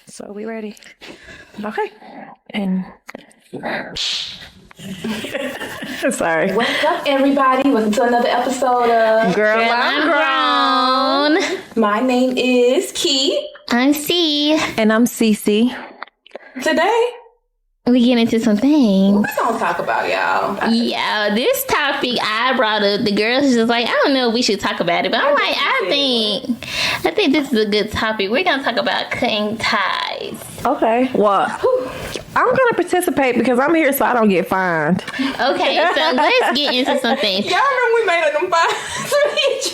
So we ready? Okay. And sorry. What's up, everybody? Welcome to another episode of Girl, I'm grown. My name is Key. I'm C. And I'm Cece. Today, We get into some things. we're gonna talk about y'all. Yeah, this topic I brought up, the girls just like, I don't know if we should talk about it, but I'm like, I think this is a good topic. We're gonna talk about cutting ties. Okay. Well, I'm going to participate because I'm here so I don't get fined. Okay, so let's get into some things. Y'all remember we made up them files?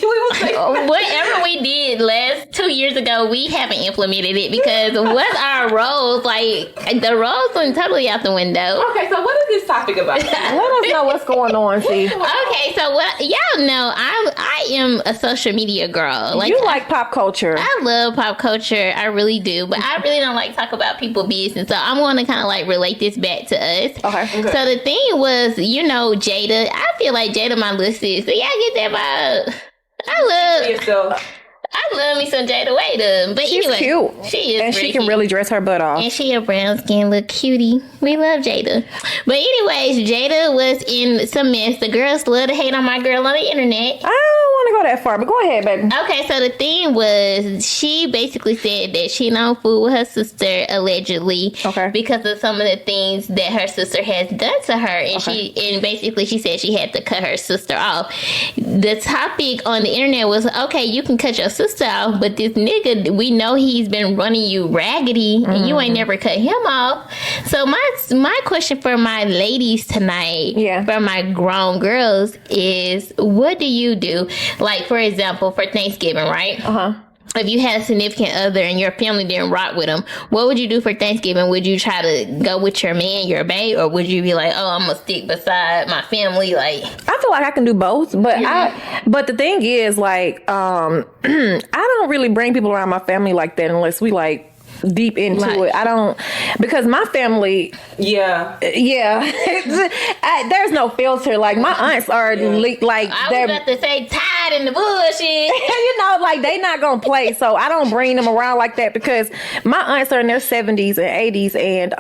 We was like, Whatever we did last 2 years ago, we haven't implemented it because what's our roles? Like, the roles went totally out the window. okay, so what is this topic about? Let us know what's going on, see. Okay, so what y'all know, I am a social media girl. Like, You like pop culture. I love pop culture. I really do. But I really don't like talk about people business. So I'm going to kind of like relate this back to us. Okay. So the thing was, you know, Jada. I feel like Jada my little sis. So y'all get that vibe? I love me some Jada Waiter. But She's anyway, cute. she is and pretty she can cute. really dress her butt off. And she a brown skin little cutie. We love Jada. But anyways, Jada was in some mess. The girls love to hate on my girl on the internet. I don't want to go that far, but go ahead, baby. Okay, so the thing was, she basically said that she don't fool with her sister allegedly, Okay. because of some of the things that her sister has done to her, and Okay. basically she said she had to cut her sister off. The topic on the internet was, okay, you can cut your sister off, but this nigga, we know he's been running you raggedy, and you ain't never cut him off. So my question for my ladies tonight, Yeah. for my grown girls, is what do you do? Like, for example, for Thanksgiving, right? Uh-huh. If you had a significant other and your family didn't rock with them, what would you do for Thanksgiving? Would you try to go with your man, your babe, or would you be like, oh, I'm gonna stick beside my family? Like, I feel like I can do both, but but the thing is, like, I don't really bring people around my family like that unless we like deep into Right. it. I don't, because my family, Yeah. there's no filter. Like, my aunts are like I was they're about to say tied in the bullshit. you know, like, they not gonna play, so I don't bring them around like that because my aunts are in their 70s and 80s, and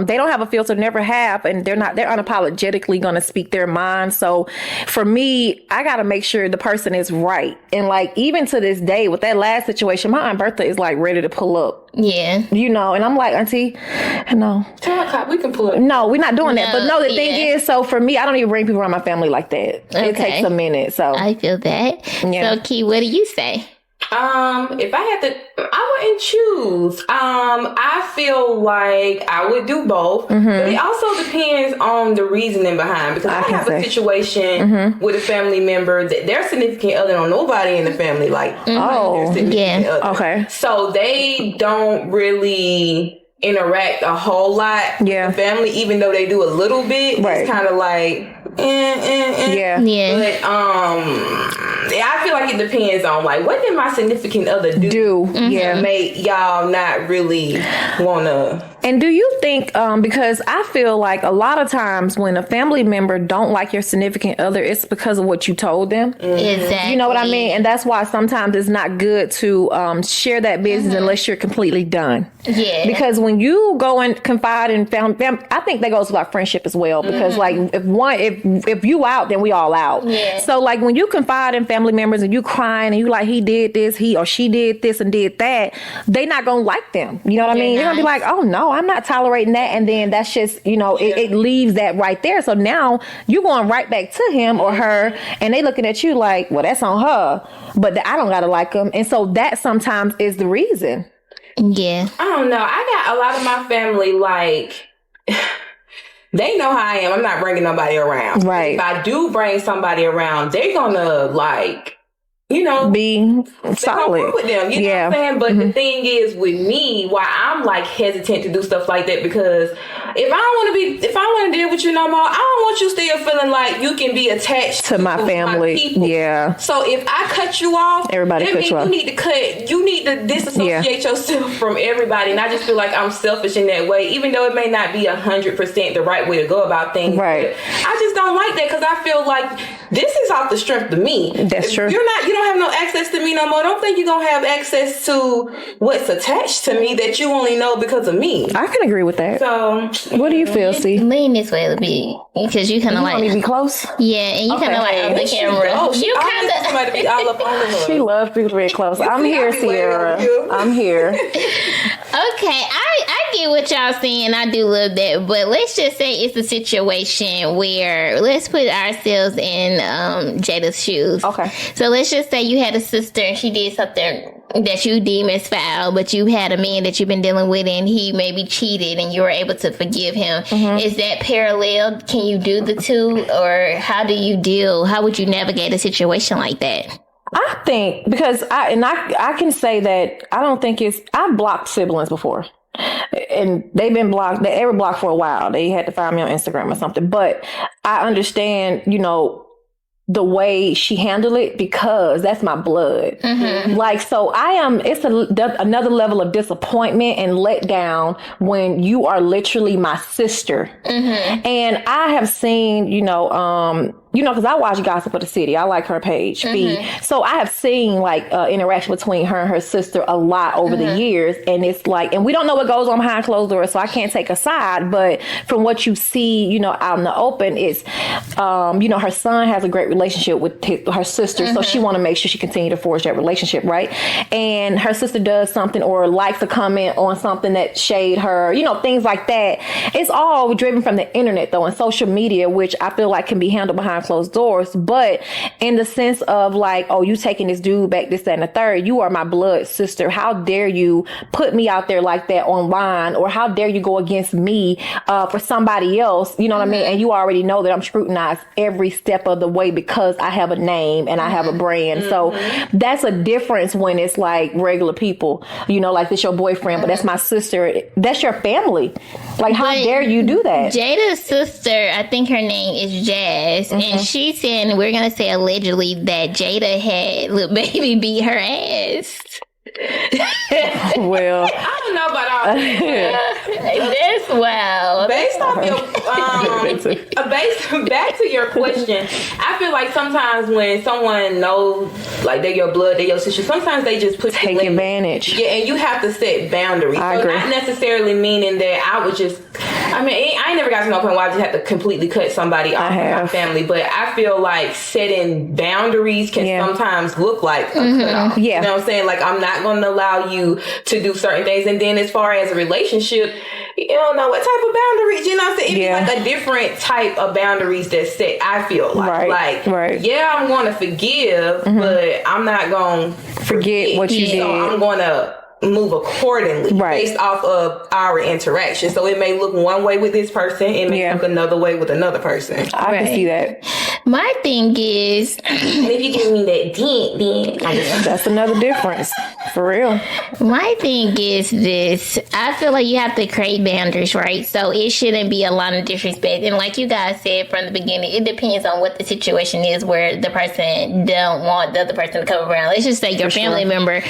they don't have a filter, never have, and they're unapologetically gonna speak their mind. So for me, I gotta make sure the person is right. And like, even to this day with that last situation, my Aunt Bertha is like ready to pull up, Yeah. you know, and I'm like, Auntie, no, We can pull it. no, we're not doing that. No, But no, the yeah. thing is, so for me, I don't even bring people around my family like that. Okay. It takes a minute. So I feel that. Yeah. So, Key, what do you say? If I had to, I wouldn't choose. I feel like I would do both, but it also depends on the reasoning behind. Because I can have say. a situation with a family member that their significant other don't nobody in the family like. Oh, their significant yeah. other. Okay. So they don't really interact a whole lot Yeah. with the family, even though they do a little bit. Right. It's kind of like, Yeah. Yeah. But yeah, I feel like it depends on like what did my significant other do Yeah. to make y'all not really wanna. And do you think, because I feel like a lot of times when a family member don't like your significant other, it's because of what you told them. Exactly. You know what I mean? And that's why sometimes it's not good to share that business unless you're completely done. Yeah. Because when you go and confide in I think that goes with our friendship as well. Because like if you out, then we all out. Yeah. So like when you confide in family members and you crying and you like, he did this, he or she did this and did that, they not gonna like them. You know what I mean? They're gonna be like, oh no, I'm not tolerating that. And then that's just, you know, it leaves that right there. So now you going right back to him or her and they looking at you like, well, that's on her, but I don't gotta like them. And so that sometimes is the reason. Yeah. I don't know. I got a lot of my family like. They know how I am. I'm not bringing nobody around. Right. If I do bring somebody around, they're gonna like, you know, Be they solid. gonna work with them. You know what I'm saying? But the thing is with me, why I'm like hesitant to do stuff like that, because if I want to deal with you no more, I don't want you still feeling like you can be attached To my family. people. Yeah. So if I cut you off, Everybody that cut means you off. you need to disassociate yourself from everybody. And I just feel like I'm selfish in that way, even though it may not be 100% the right way to go about things. Right. But I just don't like that, because I feel like this is off the strength of me. That's true. You don't have no access to me no more. Don't think you're going to have access to what's attached to me that you only know because of me. I can agree with that. So, what do you feel, C? Lean this way a bit, because you kind of You want me to be close? yeah, and you kind of like on the camera. You kind of somebody to be all up on her. She loves people to be close. I'm here, Sierra. I'm here. Okay, I get what y'all saying. I do love that, but let's just say it's a situation where let's put ourselves in Jada's shoes. Okay. So let's just say you had a sister and she did something that you deem as foul, but you had a man that you've been dealing with and he maybe cheated and you were able to forgive him. Is that parallel? Can you do the two, or how would you navigate a situation like that? I think because I can say that I don't think I've blocked siblings before. And they've been blocked. They were blocked for a while. They had to find me on Instagram or something. But I understand, the way she handled it because that's my blood. Like, so it's another level of disappointment and letdown when you are literally my sister. And I have seen, because I watch Gossip of the City. I like her page feed. So I have seen interaction between her and her sister a lot over the years. And it's like, and we don't know what goes on behind closed doors, so I can't take a side. But from what you see, out in the open, it's, her son has a great relationship with her sister. So she want to make sure she continue to forge that relationship, right? And her sister does something or likes a comment on something that shade her, things like that. It's all driven from the internet, though, and social media, which I feel like can be handled behind closed doors. But in the sense of you taking this dude back, this, that, and the third, you are my blood sister. How dare you put me out there like that online, or how dare you go against me for somebody else? You know what I mean? And you already know that I'm scrutinized every step of the way because I have a name and I have a brand. So that's a difference when it's like regular people, like this your boyfriend, but that's my sister. That's your family. Like, how dare you do that? Jada's sister, I think her name is Jazz, and she said, we're going to say allegedly, that Jada had Lil Baby beat her ass. Well, I don't know about all that. That's wild. Based off your back to your question, I feel like sometimes when someone knows they're your blood, they're your sister, sometimes they just take advantage. Yeah, and you have to set boundaries. I agree. Not necessarily meaning that I would just. I ain't never got to no point where I just have to completely cut somebody off from my family, but I feel like setting boundaries can sometimes look like a cutoff. Yeah. You know what I'm saying? Like, I'm not going to allow you to do certain things. And then as far as a relationship, you don't know what type of boundaries, you know what I'm saying? It'd be like a different type of boundaries that's set, I feel like. Yeah, I'm going to forgive, but I'm not going to forget what you did. So I'm going to move accordingly based off of our interaction. So it may look one way with this person, it may look another way with another person. I can see that. My thing is, and if you give me that then that's another difference. For real. My thing is this. I feel like you have to create boundaries, right? So it shouldn't be a lot of disrespect. And like you guys said from the beginning, it depends on what the situation is where the person don't want the other person to come around. Let's just say your family member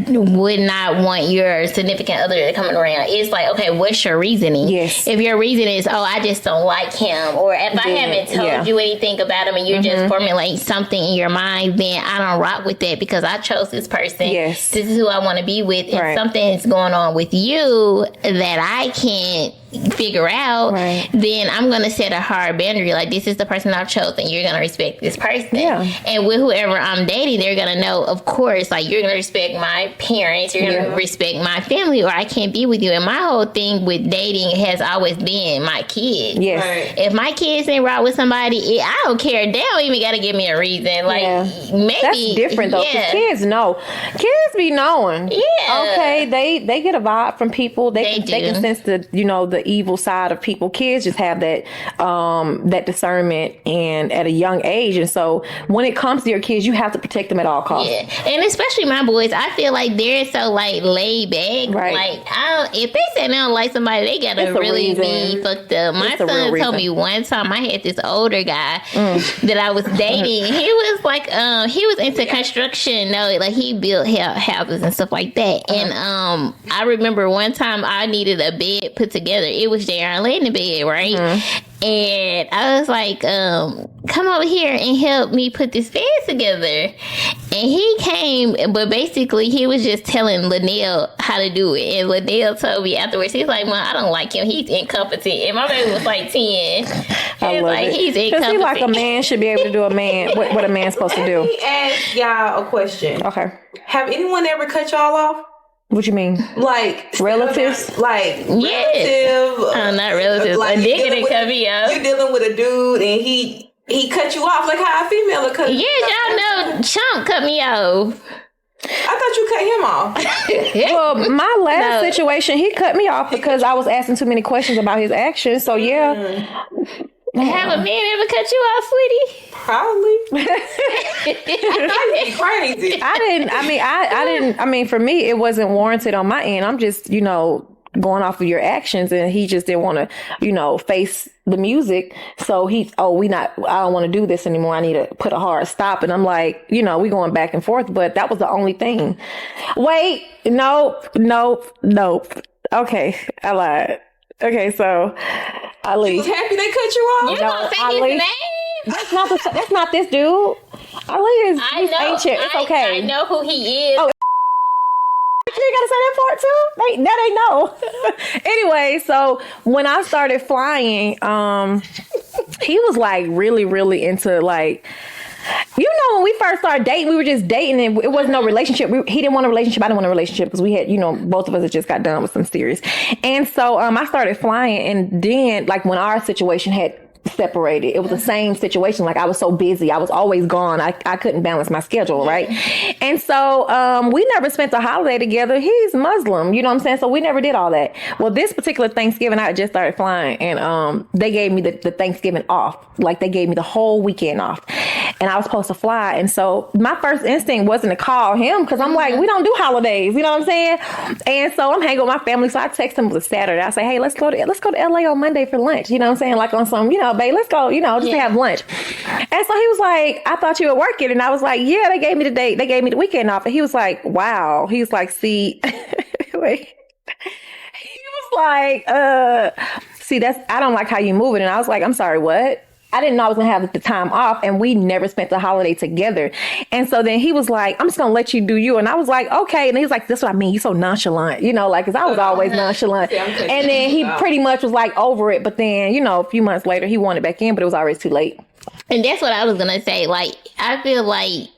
would not want your significant other to come around. It's like, okay, what's your reasoning? Yes. If your reason is, I just don't like him, or if I haven't told you anything about him and you're just formulating something in your mind, then I don't rock with that because I chose this person. Yes. This is who I want to be with. And something's going on with you that I can't figure out, then I'm going to set a hard boundary. Like, this is the person I've chosen. You're going to respect this person. Yeah. And with whoever I'm dating, they're going to know, of course, like, you're going to respect my parents. You're going to respect my family, or I can't be with you. And my whole thing with dating has always been my kids. Yes. If my kids ain't right with somebody, I don't care. They don't even got to give me a reason. Like, maybe. That's different, though. Because kids know. Kids be knowing. Yeah. Okay, they get a vibe from people. They can sense the evil side of people. Kids just have that that discernment and at a young age, and so when it comes to your kids, you have to protect them at all costs. Yeah, and especially my boys, I feel like they're so laid back. Right. Like, if they say they don't like somebody, they gotta really be fucked up. My son told me one time I had this older guy that I was dating. He was like, he was into construction. Like he built houses and stuff like that. And I remember one time I needed a bed put together. it was there. I lay in the bed, right? And I was like, come over here and help me put this fan together. And he came, but basically he was just telling Linnell how to do it. And Linnell told me afterwards, he's like, Mom, I don't like him. He's incompetent. And my baby was like 10. I love like, it. he's Because incompetent. he like a man should be able to do what a man's supposed to Let do. me ask y'all a question. Okay. Have anyone ever cut y'all off? What you mean? Like Relatives? Like Yes. relative? Not relatives. Like a you nigga dealing didn't with- cut me up. You're dealing with a dude and he cut you off like how a female would cut. Yeah, y'all know Chump cut me off. I thought you cut him off. Well, my last No. situation, he cut me off because I was asking too many questions about his actions. So yeah. Have a man ever cut you off, sweetie? Probably. That'd be crazy. I didn't, for me, it wasn't warranted on my end. I'm just, going off of your actions, and he just didn't want to, face the music. So I don't want to do this anymore. I need to put a hard stop. And I'm like, we going back and forth, but that was the only thing. Wait, nope. Okay. I lied. Okay. So Ali. Was happy they cut you off? You don't say his Ali. name? That's not this dude. Ali is I know. ancient. It's okay. I know who he is. Oh, you gotta say that part too? They know. Anyway, so when I started flying, he was like really, really into like, when we first started dating, we were just dating and it wasn't no relationship. He didn't want a relationship. I didn't want a relationship because we had, both of us had just got done with some serious. And so I started flying, and then like when our situation had separated, it was the same situation. Like I was so busy, I was always gone. I couldn't balance my schedule, right? And so we never spent a holiday together. He's Muslim, you know what I'm saying? So we never did all that. Well, this particular Thanksgiving, I just started flying, and they gave me the Thanksgiving off. Like they gave me the whole weekend off, and I was supposed to fly. And so my first instinct wasn't to call him because I'm like, we don't do holidays, you know what I'm saying? And so I'm hanging with my family. So I text him, it was a Saturday. I say, hey, let's go to LA on Monday for lunch. You know what I'm saying? Like on some, babe, let's go, just to have lunch. And so he was like, I thought you were working. And I was like, yeah, they gave me the date. They gave me the weekend off. And he was like, wow. He was like, see, wait. He was like, see, I don't like how you move it. And I was like, I'm sorry, what? I didn't know I was going to have the time off, and we never spent the holiday together. And so then he was like, I'm just going to let you do you. And I was like, okay. And he was like, that's what I mean. You're so nonchalant, because I was always nonchalant. And then he pretty much was like over it. But then, a few months later, he wanted back in, but it was already too late. And that's what I was going to say. Like, I feel like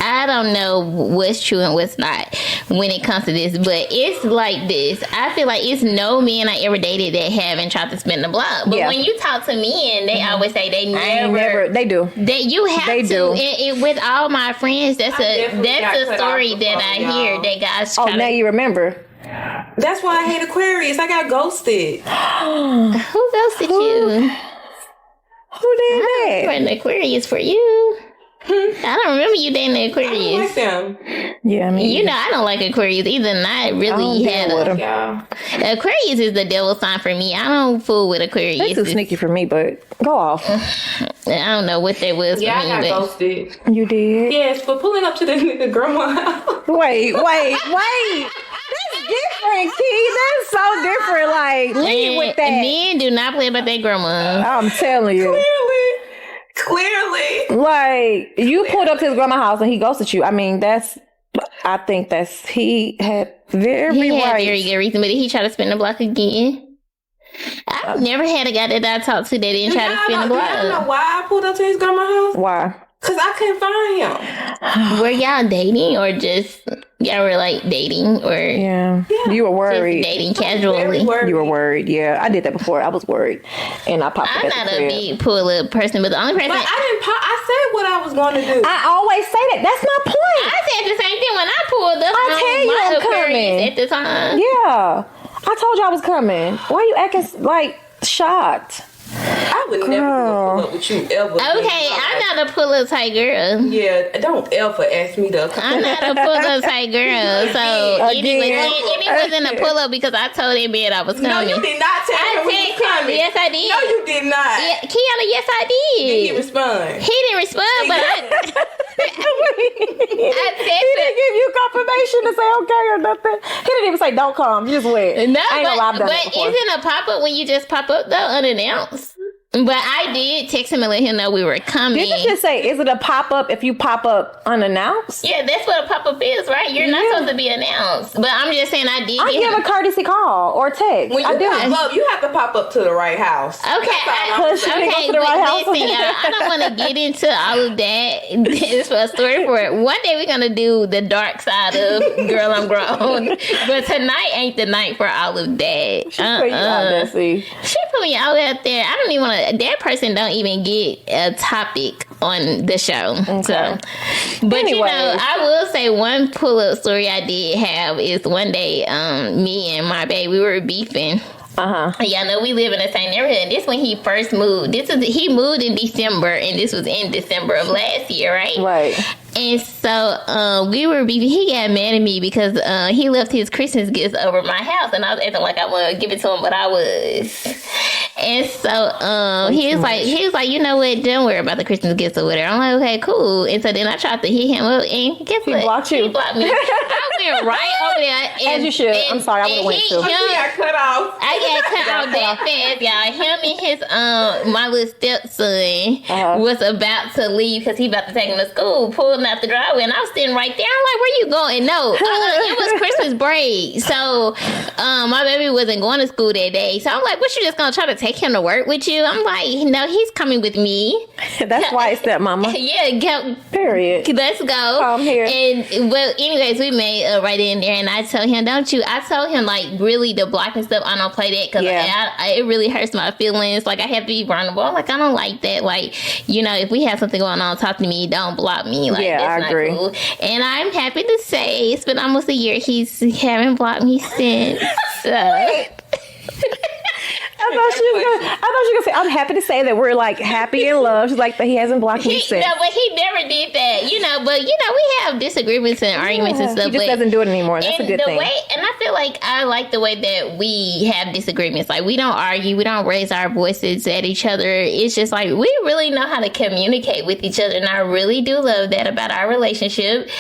I don't know what's true and what's not when it comes to this, but it's like this. I feel like it's no men I ever dated that haven't tried to spin the block. But when you talk to men, they always say they never. They do. That you have they to. do. And with all my friends, that's a story that I hear that guys try now you remember. That's why I hate Aquarius. I got ghosted. Who ghosted you? Who did that? For an Aquarius for you. I don't remember you dating an I don't Aquarius. like them. Yeah, I mean, I don't like Aquarius either. And I really had Aquarius is the devil sign for me. I don't fool with Aquarius. That's too sneaky for me, but go off. I don't know what that was Yeah, for me. I got ghosted. You did? Yes, for pulling up to this nigga grandma house. Wait. That's different, Key. That's so different. Like, leave with that. Men do not play about their grandma. I'm telling you. Clearly. Like, you pulled up to his grandma's house and he ghosted you. I mean, I think he had very good reason, but he tried to spin the block again. I've never had a guy that I talked to that didn't try to spin the block. I don't know why I pulled up to his grandma's house. Why? Because I couldn't find him. Were y'all dating or just y'all were like dating or yeah. You were worried. Just dating casually? You were worried. Yeah, I did that before. I was worried, and I popped. I'm not a big pull up person, but the only person. But I didn't. I said what I was going to do. I always say that. That's my point. I said the same thing when I pulled up. I tell you I'm coming at the time. Yeah, I told you I was coming. Why are you acting like shocked? I would never pull up with you ever. Okay, I'm not a pull up type girl. Yeah, don't ever ask me to. I'm not a pull up type girl. So it wasn't a pull up because I told him I was coming. No, you did not tell him we was coming. Yes, I did. No, you did not. Yeah, Kiana, yes, I did. Did he respond? He didn't respond, but I He didn't give you confirmation to say okay or nothing. He didn't even say don't come. You just went. No, I ain't gonna lie, I've done but it before. isn't a pop up when you just pop up though unannounced? But I did text him and let him know we were coming. Did you just say, is it a pop-up if you pop up unannounced? Yeah, that's what a pop-up is, right? You're not supposed to be announced. But I'm just saying I did. I give a courtesy call or text. When you pop up, you have to pop up to the right house. Okay, to the right house. Listen, y'all, I don't want to get into all of that. It's for a story for it. One day we're going to do the dark side of Girl, I'm Grown. But tonight ain't the night for all of that. She put you out there, see. She put me out there. I don't even want to. That person don't even get a topic on the show. Okay. So, but anyway. I will say one pull-up story I did have is one day, me and my baby, we were beefing. Y'all know we live in the same neighborhood. And this when he first moved. He moved in December, and this was in December of last year, right? Right. And so we were beefing. He got mad at me because he left his Christmas gifts over my house, and I was acting like I want to give it to him, but I was. And so he was like, you know what? Don't worry about the Christmas gifts or whatever. I'm like, okay, cool. And so then I tried to hit him up, and guess what? He blocked you. He blocked me. I went right over there. As you should. I'm sorry, I would have went too. I got cut off. I got cut off that fast, y'all. Him and his my little stepson was about to leave because he about to take him to school, pulling out the driveway, and I was sitting right there. I'm like, where you going? No, it was Christmas break, so my baby wasn't going to school that day. So I'm like, what, you just gonna try to take him to work with you? I'm like, no, he's coming with me. That's why it's stepmama. Yeah, period. Let's go. I'm here. And well, anyways, we made right in there, and I told him, I told him like really the blocking stuff. I don't play that because it really hurts my feelings. Like I have to be vulnerable. Like I don't like that. Like, you know, if we have something going on, talk to me. Don't block me. Like that's I agree. Not cool. And I'm happy to say it's been almost a year. He's haven't blocked me since. I thought she was gonna say, I'm happy to say that we're like happy in love. She's like, that he hasn't blocked me since. No, but he never did that, you know. But, you know, we have disagreements and arguments and stuff. He just doesn't do it anymore. That's a good thing. And I feel like I like the way that we have disagreements. Like, we don't argue. We don't raise our voices at each other. It's just like, we really know how to communicate with each other. And I really do love that about our relationship.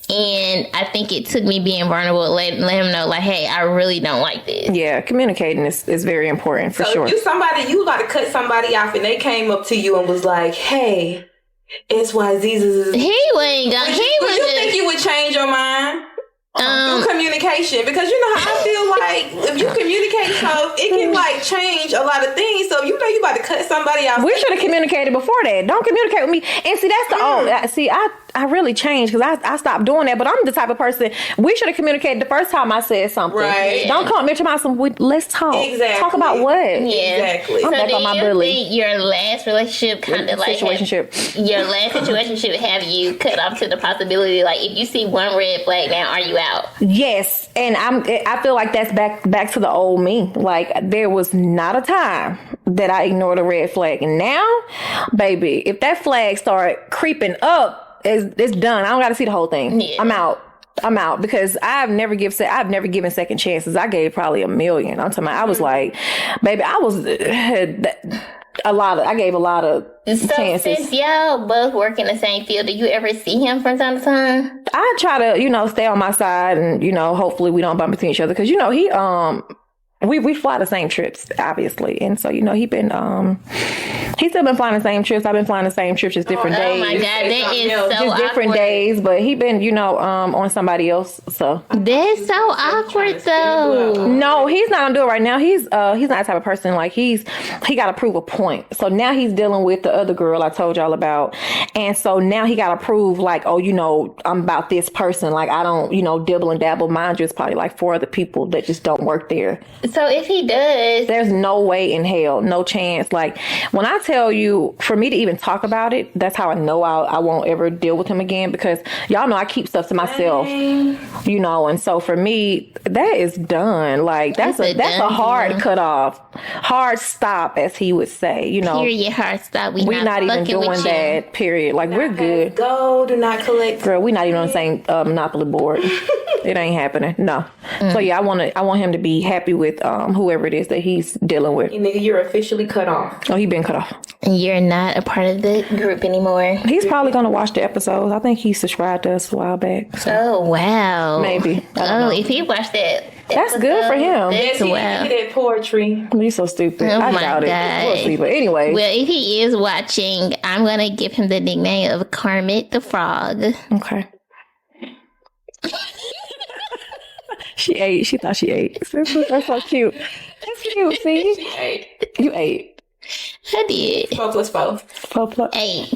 And I think it took me being vulnerable, let him know, like, hey, I really don't like this. Yeah, communicating is very important, for sure. If you about to cut somebody off and they came up to you and was like, hey, XYZ. He wasn't gonna. Would you think you would change your mind? Through communication, because you know how I feel like if you communicate stuff, it can like change a lot of things. So you know you about to cut somebody off. We should have communicated before that. Don't communicate with me. And see, that's I really changed because I stopped doing that. But I'm the type of person, we should have communicated the first time I said something. Right. Don't come mention my some. Let's talk. Exactly. Talk about what? Yeah. Exactly. I'm back on my bully. Think your last relationship kind of like your last situationship have you cut off to the possibility, like if you see one red flag now, are you out? Yes, and I feel like that's back to the old me. Like there was not a time that I ignored a red flag. And now, baby, if that flag start creeping up, it's done. I don't got to see the whole thing. Yeah. I'm out because I've never given second chances. I gave probably 1 million. I'm talking about, I was like, baby, I gave a lot of chances. Since y'all both work in the same field, do you ever see him from time to time? I try to, stay on my side and, hopefully we don't bump into each other. Cause, he, we fly the same trips, obviously. And so, he's still been flying the same trips. I've been flying the same trips, just different days. Oh my God, that is so just awkward. Different days, but he been, on somebody else. So that's so awkward, though. No, he's not gonna do it right now. He's not the type of person like he got to prove a point. So now he's dealing with the other girl I told y'all about, and so now he got to prove like, I'm about this person. Like I don't, dibble and dabble. Mind you, it's probably like 4 other people that just don't work there. So if he does, there's no way in hell, no chance. Like when I tell you, for me to even talk about it, that's how I know I won't ever deal with him again, because y'all know I keep stuff to myself, you know, and so for me, that is done. Like, that's a hard cut off, hard stop, as he would say, you know. Period, hard stop. We're not even doing that, period. Like, we're good. Go, do not collect. Girl, we're not even on the same Monopoly board. It ain't happening. No. So yeah, I want him to be happy with whoever it is that he's dealing with. Nigga, you're officially cut off. Oh, he been cut off. You're not a part of the group anymore. He's probably gonna watch the episodes. I think he subscribed to us a while back. So. Oh wow. Maybe. If he watched that. That's good for him. Yes, he did poetry. He's so stupid. Oh I my doubt God. it. We'll see. But anyway. Well, if he is watching, I'm going to give him the nickname of Kermit the Frog. Okay. She ate. She thought she ate. That's so cute. That's cute. See? She ate. You ate. I did. 4 plus 4. 4 plus 8.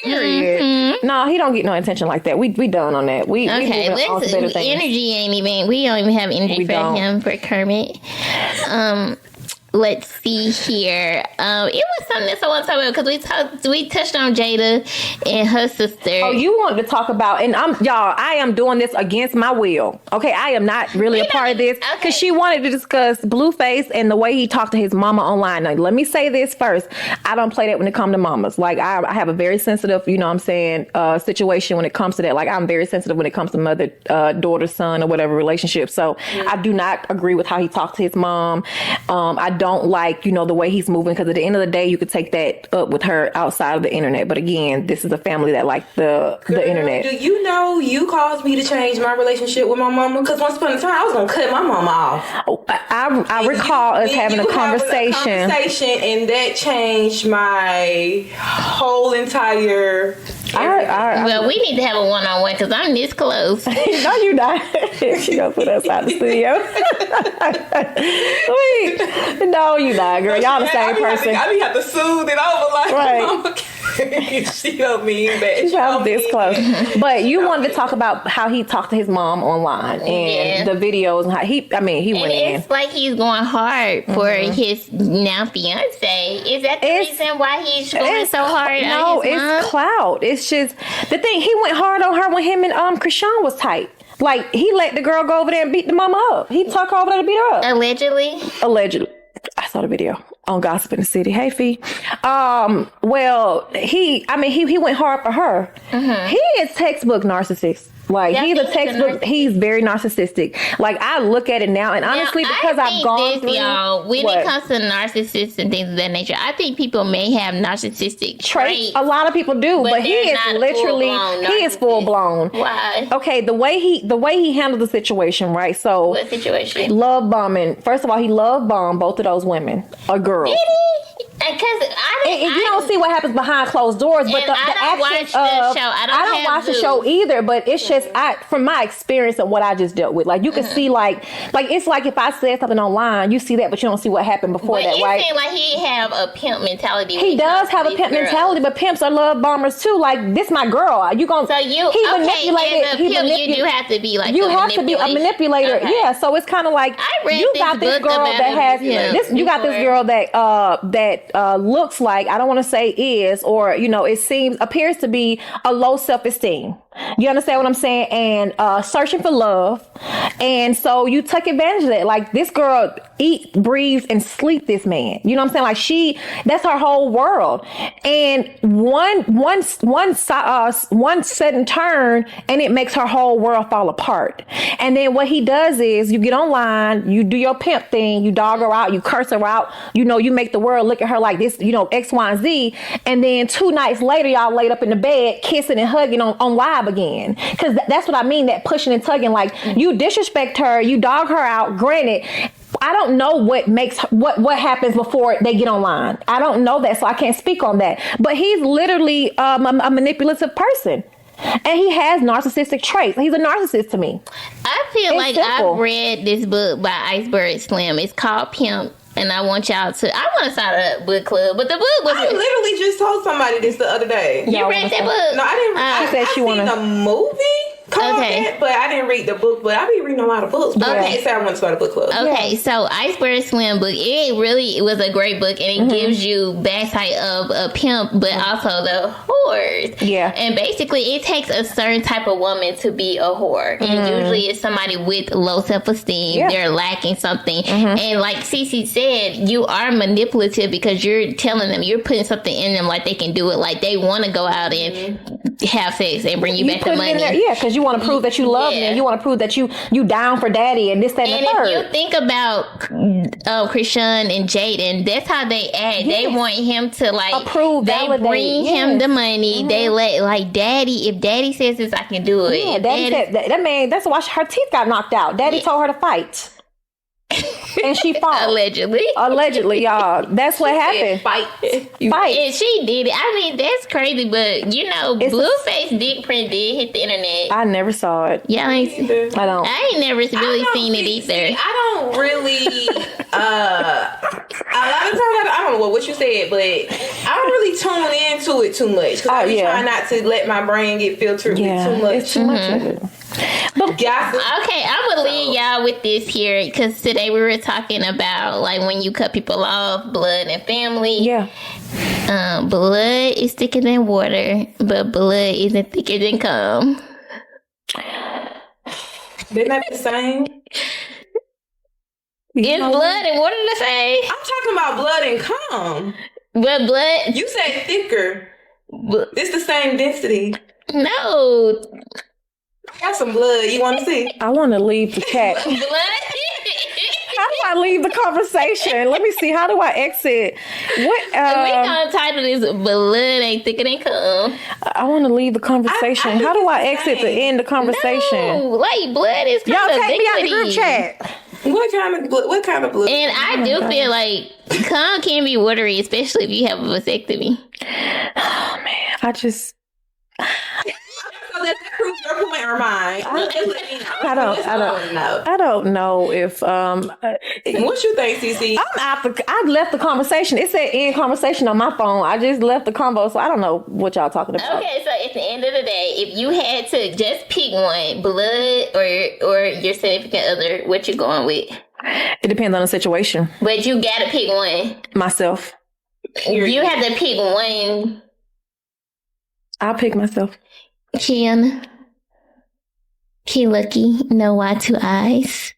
Period. Mm-hmm. No, he don't get no attention like that. We done on that. We okay. Energy ain't even. We don't even have energy for him, for Kermit. Let's see here. It was something that I want to talk about, because we touched on Jada and her sister. Oh, you wanted to talk about, and I am doing this against my will. Okay, I am not really a part of this, because she wanted to discuss Blueface and the way he talked to his mama online. Now, let me say this first. I don't play that when it comes to mamas. Like, I have a very sensitive, you know what I'm saying, situation when it comes to that. Like, I'm very sensitive when it comes to mother, daughter, son, or whatever relationship. So I do not agree with how he talked to his mom. I don't like, you know, the way he's moving, because at the end of the day, you could take that up with her outside of the internet. But again, this is a family that like the internet. Do you know you caused me to change my relationship with my mama? Because once upon a time, I was gonna cut my mama off. Oh, I recall us having a conversation, and that changed my whole entire. Well, we need to have a one-on-one, because I'm this close. No, you're not. She gonna put us out the studio. Wait. No, you're not, girl. Y'all the same person. I be have to soothe it over, like, right. She don't mean that. She's this close. But you wanted to talk about how he talked to his mom online and the videos and how he went in. It's like he's going hard for his now fiance. Is that the reason why he's going so hard? No, it's clout. It's just the thing. He went hard on her when him and Krishan was tight. Like, he let the girl go over there and beat the mama up. He took her over there to beat her up. Allegedly. I saw the video on Gossip in the City. Hey, Fee. Well, he went hard for her. Mm-hmm. He is textbook narcissist. Like, he's a textbook. He's very narcissistic. Like, I look at it now, and honestly, because I've gone through, y'all, when it comes to narcissists and things of that nature, I think people may have narcissistic traits. A lot of people do, but he is literally full blown. Why? Okay, the way he handled the situation, right? So, what situation? Love bombing. First of all, he love bombed both of those women, a girl. Did he? Because you don't see what happens behind closed doors, but the actions of I don't watch the show either. But it's just from my experience of what I just dealt with. Like, you can see like it's like if I said something online, you see that, but you don't see what happened before that, right? It seems like he have a pimp mentality. He does have a pimp mentality, but pimps are love bombers too. Like, this my girl. You gonna manipulated. You do have to be like you have to be a manipulator. Okay. Yeah. So it's kind of like you got this girl that has this. You got this girl that looks like, I don't want to say is, or, you know, appears to be a low self-esteem. You understand what I'm saying? And searching for love. And so you took advantage of that. Like, this girl eat, breathes, and sleep this man. You know what I'm saying? Like, that's her whole world. And one sudden turn, and it makes her whole world fall apart. And then what he does is, you get online, you do your pimp thing, you dog her out, you curse her out, you know, you make the world look at her like this, you know, X, Y, and Z. And then 2 nights later, y'all laid up in the bed, kissing and hugging on live again. Because that's what I mean, that pushing and tugging. Like, you disrespect her, you dog her out. Granted, I don't know what happens before they get online. I don't know that, so I can't speak on that. But he's literally a manipulative person. And he has narcissistic traits. He's a narcissist to me. I feel like simple. I've read this book by Iceberg Slim. It's called Pimp. And I want y'all to. I want to start a book club, but the book was. I literally just told somebody this the other day. You read that book? No, I didn't. She said she wanted a movie. content, but I didn't read the book. But I be reading a lot of books. But I didn't say I want to start a book club. Okay, so Iceberg Slim book, it was a great book, and it gives you backside of a pimp, but also the whores. Yeah. And basically, it takes a certain type of woman to be a whore, and usually it's somebody with low self-esteem. Yeah. They're lacking something, and like Cece said, you are manipulative because you're telling them, you're putting something in them like they can do it, like they want to go out and have sex and bring you back the put it money. in there, yeah, because you want to prove that you love them. You want to prove that you down for daddy and this, that, and the third. And if you think about Krishan and Jaden, that's how they act. They want him to like approve, they validate. bring him the money. They let like daddy. If daddy says this, I can do it. Yeah, If daddy said that man. That's why her teeth got knocked out. Daddy told her to fight, and she fought. Allegedly, y'all. That's what happened. Fight. Fight. And she did it. I mean, that's crazy, but you know, Blueface dick print did hit the internet. I never saw it. Yeah, I don't. I ain't never really seen it either. See, I don't really. A lot of times, I don't know what you said, but I don't really tune into it too much because I be trying not to let my brain get filtered with too much. It's too much of it. Okay, I'm gonna leave y'all with this here because today we were talking about like when you cut people off, blood and family. Yeah. Blood is thicker than water, but blood isn't thicker than cum. They're not the same. Is blood and water the same? I'm talking about blood and cum. But blood, You say thicker. It's the same density. no. I got some blood. You want to see? I want to leave the chat. Blood. How do I leave the conversation? Let me see. How do I exit? What? We gonna title this "Blood Ain't Thicker Than Cum." I want to leave the conversation. How do I exit to end the conversation? No, like blood is kind Y'all of take me out the liquidy. group chat. What kind of blood? And I do feel like cum can be watery, especially if you have a vasectomy. Oh man, So that proves your point or mine. I don't know if What you think, CC? I left the conversation. It said end conversation on my phone. I just left the convo, so I don't know what y'all talking about. Okay, so at the end of the day, if you had to just pick one, blood or your significant other, what you going with? It depends on the situation. But you gotta pick one. Myself. You have to pick one. I'll pick myself. Ken Lucky, no why two eyes.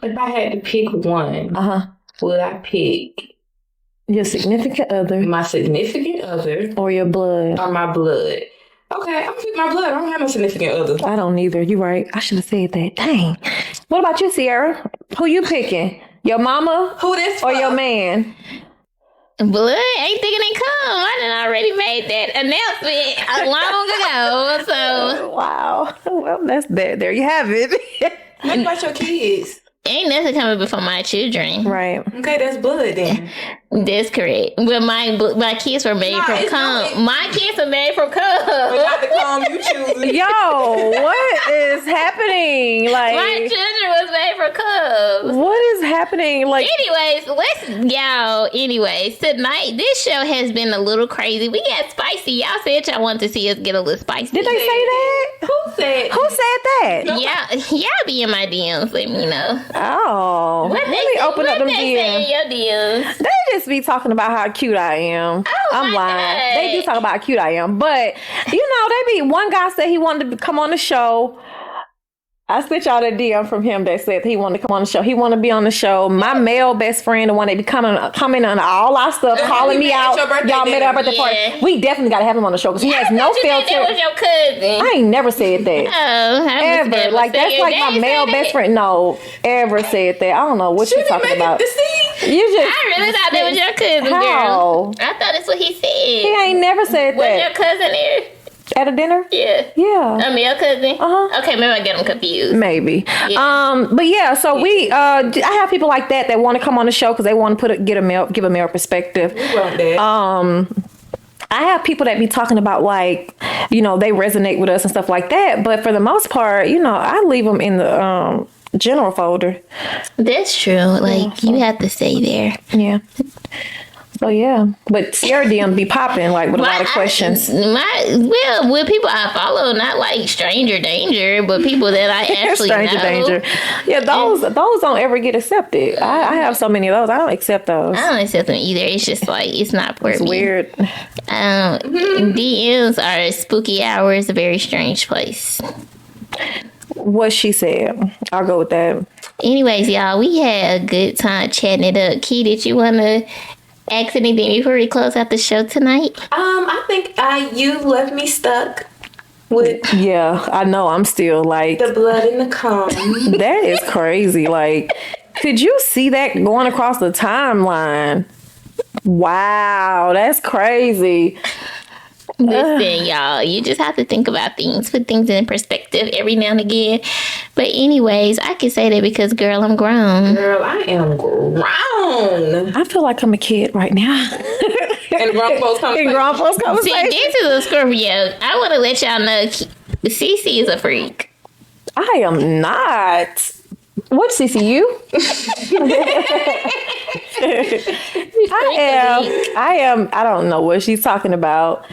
If I had to pick one, would I pick your significant other, my significant other, or your blood, or my blood? Okay, I'm gonna pick my blood. I don't have no significant other. I don't either. You're right. I should have said that. Dang. What about you, Sierra? Who you picking? Your mama? Who this or for? your man? Blood ain't thicker than cum. I done already made that announcement long ago. So wow. Well, that's that. There you have it. What about your kids? Ain't nothing coming before my children. Right. Okay, that's blood then. That's correct. But my kids were made from cum. My kids are made from cum. But not the cum you choose. Yo, what is happening? Like, my children was made from cum. What is happening? Like, anyways, tonight this show has been a little crazy. We got spicy. Y'all said y'all wanted to see us get a little spicy. Did they say that? Who said that? Y'all be in my DMs. Let me know. Oh, What let me open up them say in DMs. your DMs? They just be talking about how cute I am. I'm lying. God. They do talk about how cute I am, but one guy said he wanted to come on the show. I sent y'all that DM from him that said he wanted to come on the show. He wanted to be on the show. My male best friend, the one that be coming on all our stuff, calling me out. Y'all met up at the party. We definitely got to have him on the show because he has no filter. That was your cousin. I ain't never said that. Ever. Like, that's like my male best friend. No, ever said that. I don't know what you're talking about. I really thought that was your cousin, girl. I thought that's what he said. He ain't never said that. Was your cousin there? At a dinner? Yeah. A male cousin? Okay, maybe I get them confused. Maybe. Yeah. But yeah, so I have people like that want to come on the show because they want to give a male perspective. We want that. I have people that be talking about like, they resonate with us and stuff like that. But for the most part, I leave them in the general folder. That's true. Like, you have to stay there. Yeah. Oh yeah, but Sierra DM be popping like with a lot of questions. With people I follow, not like stranger danger, but people that I actually stranger know. danger. Yeah, those don't ever get accepted. I have so many of those. I don't accept those. I don't accept them either. It's just like it's not for It's me. weird. DMs are spooky hours, a very strange place. What she said. I'll go with that. Anyways, y'all, we had a good time chatting it up. Key, did you want to ask anything before we close out the show tonight? I think you left me stuck with Yeah, I know. I'm still like the blood in the cum. that is crazy. Like, could you see that going across the timeline? Wow, that's crazy. Listen, y'all, you just have to think about things, put things in perspective every now and again. But anyways, I can say that because, girl, I'm grown. Girl, I am grown. I feel like I'm a kid right now. And grown folks In grown folks See, conversation. this is a Scorpio. I want to let y'all know Cece is a freak. I am not. What, Cece, you? I am. I don't know what she's talking about.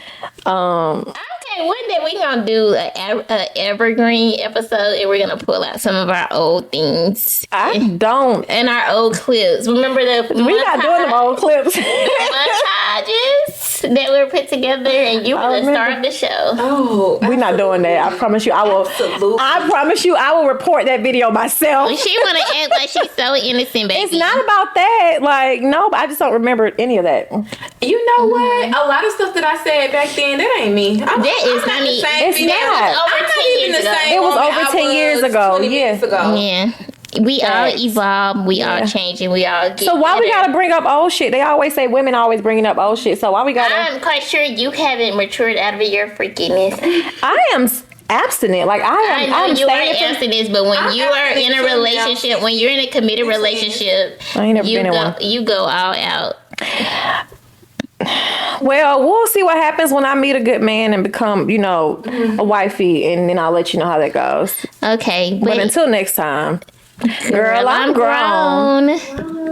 Okay, one day we're going to do an evergreen episode and we're going to pull out some of our old things. I don't. And our old clips. Remember the We're not doing them old clips. montages that were put together and you were the star of the show. Oh, We're not doing that. I promise you. I will. Absolutely. I promise you. I will report that video myself. She want to act like she's so innocent, baby. It's not about that. Like, no, but I just don't remember any of that. you know what? A lot of stuff that I said back then, that ain't me. I'm is not not the me. same It's female. not. Over I'm 10 not even years the ago. same. It was woman over I 10 years was ago. 20 minutes ago. Yeah. We all Facts. evolve. We all changing. We all get So why we better. gotta bring up old shit? They always say women always bringing up old shit. So why we gotta? I'm quite sure you haven't matured out of your freakiness. I am abstinent. Like I am. know I'm you are staying from- abstinent, but when I'm you are in a abstinent too now. relationship, when you're in a committed relationship, I ain't never you been in go, one. you go all out. Well, we'll see what happens when I meet a good man and become, a wifey, and then I'll let you know how that goes. Okay, But until next time, girl, I'm grown. grown.